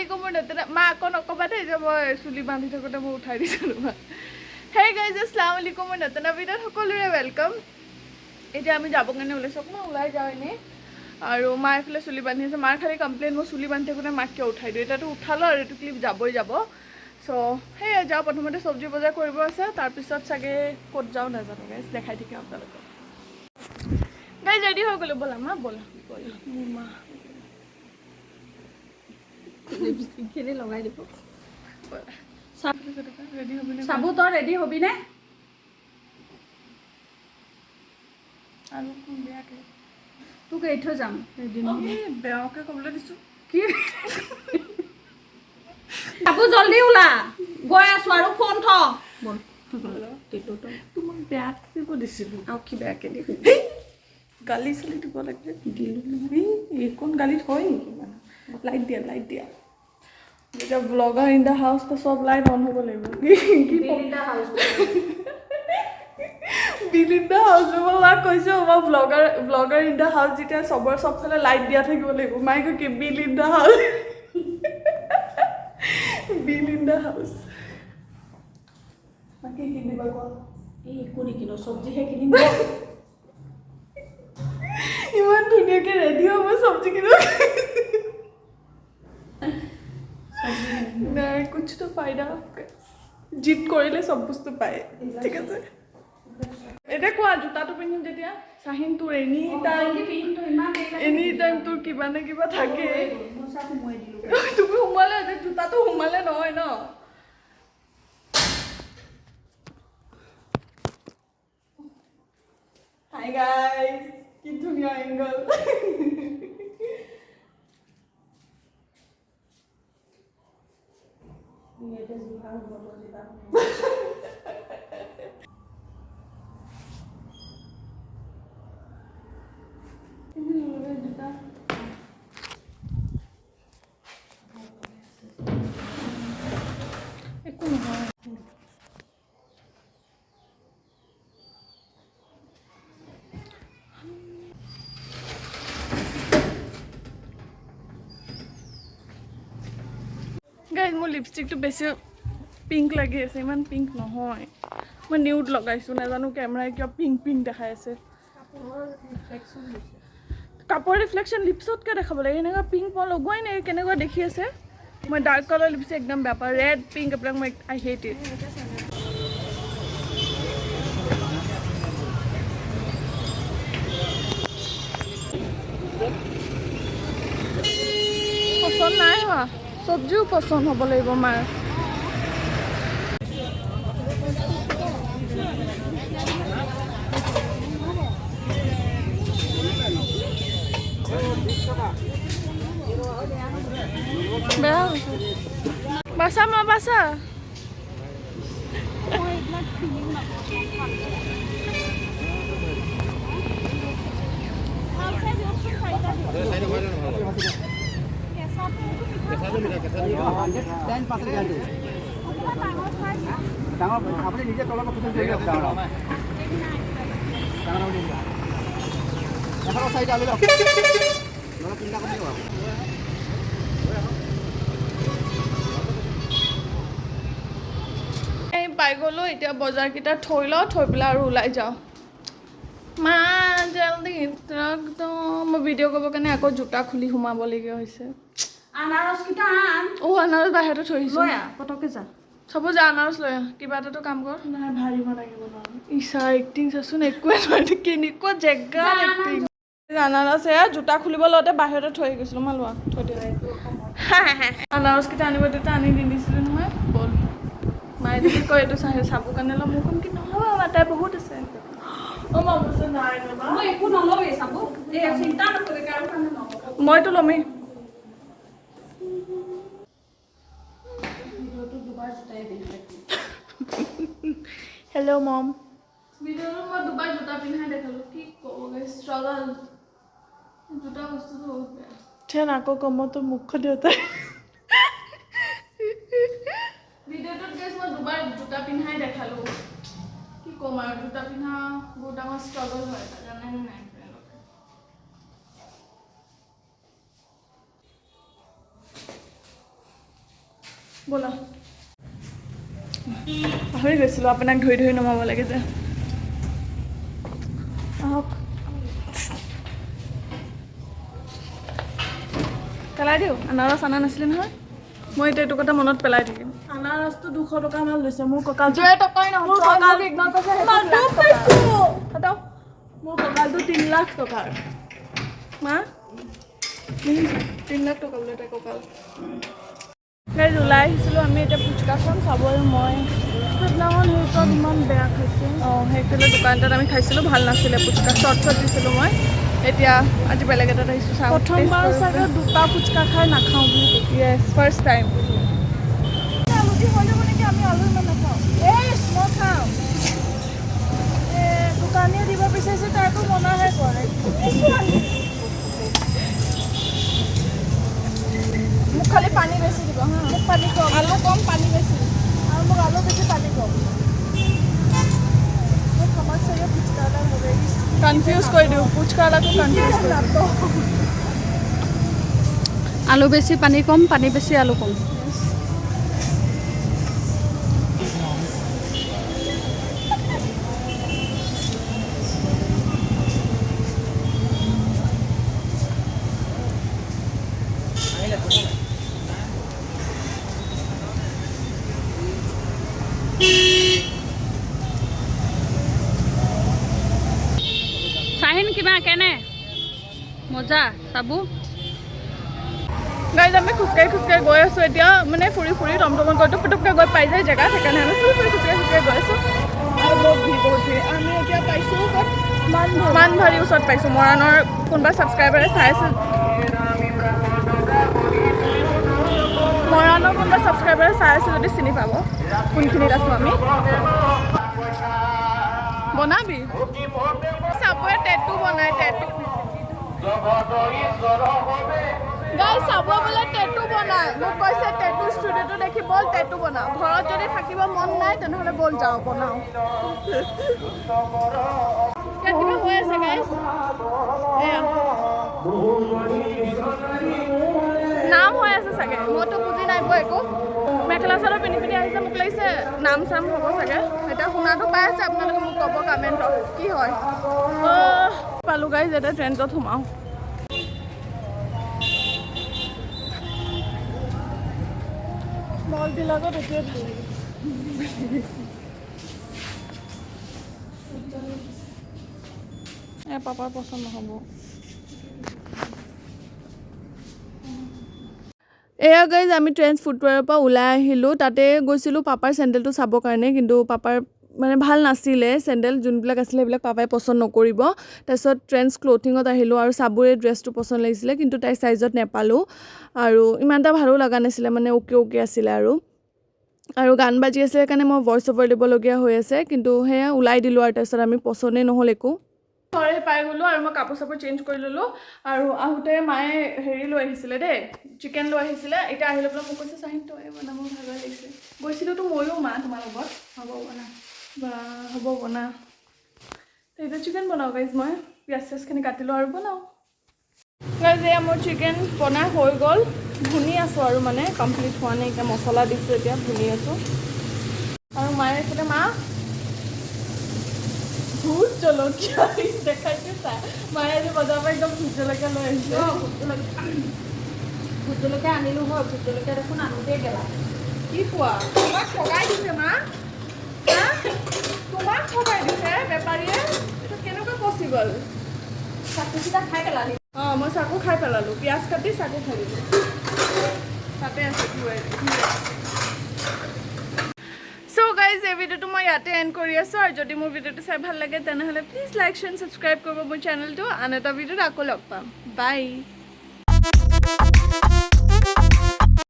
আলাইকুম মোৰ নতুন মা আকৌ নকবা দেই যে মই চুলি বান্ধি থাকোঁতে মই উঠাই দিছোঁ তোমাক হেই গাইজ আসসালামু আলাইকুম মোৰ নতুন ভিডিঅ'ত সকলোৰে ৱেলকাম এতিয়া আমি যাব কাৰণে ওলাইছোঁ অকণমান ওলাই যাওঁ এনেই আৰু মা এইফালে চুলি বান্ধি আছে মাৰ খালি কমপ্লেইন মই চুলি বান্ধি থাকোঁতে মাক কিয় উঠাই দিওঁ এতিয়াতো উঠালোঁ আৰু এইটো ক্লিপ যাবই যাব চ' সেয়াই যাওঁ প্ৰথমতে চব্জি বজাৰ কৰিব আছে তাৰপিছত চাগে ক'ত যাওঁ নাজানো গাইজ দেখাই থাকিম আপোনালোকক গাইজ ৰেডি হৈ গ'লোঁ ব'লা মা ব'লা ব'লা মোৰ মা লিপষ্টিক খেলি লগাই দিব ৰেডি হ'বি নে চাবু তই ৰেডি হবি নে আৰু কোন বেয়াকে তোক এৰি থৈ যাম ৰেডি নহ'লে বেয়াকে ক'বলৈ দিছোঁ কি চাবু জলদি ওলা গৈ আছো আৰু ফোন থ বল তোমাক বেয়াকে দিব দিছিলোঁ আৰু কি বেয়াকে দিবি গালি চালি দিব লাগে দিলোঁ নহয় এইকণ গালিত হয় নেকি মানে লাইট দিয়া যেতিয়া ব্লগাৰ ইন দ্য হাউচ তো চব লাইট অন হ'ব লাগিব বিল ইন দ্য হাউচ মই মাক কৈছোঁ মই ব্লগাৰ ইন দ্য হাউচ যেতিয়া চবফালে লাইট দিয়া থাকিব লাগিব মায়ে কয় কি bill in the house bill in the house বাকী কি দিবা কোৱা এই একো নিকিনো চব্জিহে কিনিম ইমান ধুনীয়াকৈ ৰেডি হ'ব চব্জি কিনো নাই কুছটো ফাইদা জিত কৰিলে চব বস্তু পায় ঠিক আছে এতিয়া কোৱা জোতাটো পিন্ধিম যেতিয়া চাহিন তোৰ এনি টাইম তোৰ কিবা নে কিবা থাকে তুমি সোমালে জোতাটো সোমালে নহয় ন হাই গাইজ কি ধুনীয়া এংগল একো নহয় গাইজ মোৰ লিপষ্টিকটো বেছি পিংক লাগি আছে ইমান পিংক নহয় মই নিউড লগাইছোঁ নাজানো কেমেৰাই কিয় পিংক দেখাই আছে কাপোৰ ৰিফ্লেকশ্যন লিপছতকৈ দেখাব লাগে এনেকুৱা পিংক মই লগোৱাই নাই কেনেকুৱা দেখি আছে মই ডাৰ্ক কালাৰ লিপষ্টিক একদম বেয়া পাওঁ ৰেড পিংক এইবিলাক মই আই হেট ইট পচন্দ নাই হোৱা চব্জিও পচন্দ হ'ব লাগিব মাৰ বেয়া হৈছে বাচা মা বাচা আপুনি নিজে তলৰ পৰা চাৰিটা আলি চিন্তা কৰি পাই গ'লোঁ এতিয়া বজাৰকেইটা থৈ লওঁ থৈ পেলাই আৰু ওলাই যাওঁ মা জলদি একদম মই ভিডিঅ' কৰিবৰ কাৰণে আকৌ জোতা খুলি সোমাবলগীয়া হৈছে আনাৰসকেইটা আন আনাৰস বাহিৰতে থৈ আহিছোঁ পটকে যা চাব যা আনাৰস লৈ কিবা এটাতো কাম কৰ নাই ভাৰিব লাগিব ইচ্ছা এক্টিং চাচোন একোৱে নহয় কেনেকুৱা জেগা এক্টিং আনাৰস এয়া জোতা খুলিব লওঁতে বাহিৰতে থৈ গৈছিলোঁ মই লোৱা থৈ দিয়া আনাৰসকেইটা আনিব তেতিয়া আনি দি দিছিলোঁ নহয় ব'ল মায়ে যদি কয় এইটো চাব কাৰণে লওঁ মোৰ কি নহ'ব আমাৰ তাই বহুত আছে মই একো নলওঁ চাবু চিন্তা নকৰি কাৰো কাৰণে নহ'ব মইতো ল'মেই হেল্ল' মম ভিডিঅ'টো মই দুবাৰ জোতা পিন্ধাই দেখালোঁ কি ক'ব ষ্ট্ৰাগল জোতা বস্তুটো বহুত বেয়া ঠেন আকৌ কমতো মুখখন দেউতাই ভিডিঅ'টোত গেছ মই দুবাৰ জোতা পিন্ধাই দেখালোঁ কি ক'ম আৰু জোতা পিন্ধা বহুত ডাঙৰ ষ্ট্ৰাগল হয় জানেনে নাই ব'লা পাহৰি গৈছিলোঁ আপোনাক ধৰি ধৰি নমাব লাগে যে আহক পেলাই দিওঁ আনাৰস অনা নাছিলে নহয় মই এতিয়া এইটো কথা মনত পেলাই থাকিম আনাৰসটো 200 টকা মান লৈছে মোৰ কঁকাল জয়ে টকাই নহয় মোৰ তই কঁকাল মোক ইগনৰ কৰিছে হটাও মোৰ কঁকালটো 3 লাখ টকাৰ মা 3 লাখ টকা বোলে তাই কঁকাল গাইজ ওলাই আহিছিলোঁ আমি এতিয়া ফুচকা খাম চাব আৰু মই সেইদিনাখন সেইখন ইমান বেয়া খাইছে অঁ সেইফালে দোকান এটাত আমি খাইছিলোঁ ভাল নাছিলে ফুচকা শ্বৰ্ট দিছিলোঁ মই এতিয়া আজি বেলেগ এটাত আহিছোঁ চাওঁ প্ৰথমবাৰ চাগে দুটা ফুচকা খাই নাখাওঁ বুলি কৈছোঁ য়েছ ফাৰ্ষ্ট টাইম আলুটি হৈ যাব নেকি আমি আলু ইমান নাখাওঁ মই খাওঁ দোকানীয়ে দিব বিচাৰিছে তাইতো মনাহে কৰে মোক খালি পানী বেছি দিব হা মোক পানী কম আলু কম পানী বেছি আৰু মোক আলু বেছি পানী কম মোক সমাজ চাগে ফুচকা এটা হ'ব কনফিউজ কৰি দিওঁ ফুচকা এটাকো কনফিউজ কৰি দিওঁ আলু বেছি পানী কম পানী বেছি আলু কম চাহিন কিবা কেনে মজা চাবু গাইজ আমি খোজকাঢ়ি গৈ আছোঁ এতিয়া মানে ফুৰি টমটমত গৈতো পুটুককৈ গৈ পাই যায় জেগা সেইকাৰণে আমি ফুৰি খোজকাঢ়ি গৈ আছোঁ আৰু বহুত ভিৰ আমি এতিয়া পাইছোঁ ক'ত মানভাৰীৰ ওচৰত পাইছোঁ মৰাণৰ কোনোবা ছাবস্ক্ৰাইবাৰে চাই আছে মৰাণৰ কোনোবা ছাবস্ক্ৰাইবাৰে চাই আছে যদি চিনি পাব কোনখিনিত আছোঁ আমি বনাবি চাবুৱে টেটু বনাই টেটু গাই চাব বোলে টেটু বনাই মোক কৈছে টেটু ষ্টুডিঅ'টো দেখি বল টেটু বনাওঁ ঘৰত যদি থাকিব মন নাই তেনেহ'লে বল যাওঁ বনাওঁ কিবা হৈ আছে গাইজ নাম হৈ আছে চাগে মইতো বুজি নাই পোৱা একো মেখেলা চাদৰ পিন্ধি আহিছে মোক লাগিছে নাম চাম হ'ব চাগে এতিয়া শুনাটো পাই আছে আপোনালোকে মোক ক'ব কমেণ্টত কি হয় পালোঁ গাইজ এতিয়া ট্ৰেণ্ডত সোমাওঁ মলবিলাকত এতিয়া ভাল পাপাৰ পচন্দ নহ'ব এয়া গাইজ আমি ট্ৰেণ্ডছ ফুটৱেৰৰ পৰা ওলাই আহিলোঁ তাতে গৈছিলোঁ পাপাৰ চেণ্ডেলটো চাবৰ কাৰণে কিন্তু পাপাৰ মানে ভাল নাছিলে চেণ্ডেল যোনবিলাক আছিলে সেইবিলাক পাপাই পচন্দ নকৰিব তাৰপিছত ট্ৰেণ্ডছ ক্লথিঙত আহিলোঁ আৰু চাবুৰে ড্ৰেছটো পচন্দ লাগিছিলে কিন্তু তাইৰ চাইজত নেপালোঁ আৰু ইমান এটা ভালো লগা নাছিলে মানে অ'কে আছিলে আৰু গান বাজি আছিলে সেইকাৰণে মই ভইচ অভাৰ দিবলগীয়া হৈ আছে কিন্তু সেয়া ওলাই দিলোঁ আৰু তাৰপিছত আমি পচন্দেই নহ'ল একো ঘৰে পাই গ'লোঁ আৰু মই কাপোৰ চাপোৰ চেঞ্জ কৰি ল'লোঁ আৰু আহোঁতে মায়ে হেৰি লৈ আহিছিলে দেই চিকেন লৈ আহিছিলে এতিয়া আহি লৈ পেলাই মোক কৈছে চাহিন তই বনাব ভাগৰ লাগিছে গৈছিলোঁতো ময়ো মা তোমাৰ লগত হ'ব বনা বা হ'ব বনা এতিয়া চিকেন বনাওঁ গাইজ মই পিঁয়াজ চিয়াজখিনি কাটিলোঁ আৰু বনাওঁ গাইজ এয়া মোৰ চিকেন বনাই হৈ গ'ল ভুনি আছোঁ আৰু মানে কমপ্লিট হোৱা নাই এতিয়া মছলা দিছোঁ এতিয়া ভুনি আছোঁ আৰু মায়ে এইফালে মা ভূত জলকীয়া দেখাইছে চাই মায়ে আজি বজাৰৰ পৰা একদম ভূত জলকীয়া লৈ আহিছে ভোট জলকীয়া আনিলোঁ হয় ভোট জলকীয়া দেখোন আনোতেই গেলা কি কোৱা তোমাক ঠগাই দিছে মা তোমাক ঠগাই দিছে বেপাৰীয়ে এইটো কেনেকুৱা পচিবল চাকুচিটা খাই পেলালি অঁ মই চাকু খাই পেলালোঁ পিঁয়াজ কাটি চাকু খাই দিলোঁ তাতে আছে চ' গাইজ এই ভিডিঅ'টো মই ইয়াতে এণ্ড কৰি আছোঁ আৰু যদি মোৰ ভিডিঅ'টো চাই ভাল লাগে তেনেহ'লে প্লিজ লাইক শ্বেয়াৰ ছাবস্ক্ৰাইব কৰিব মোৰ চেনেলটো আন এটা ভিডিঅ'ত আকৌ লগ পাম বাই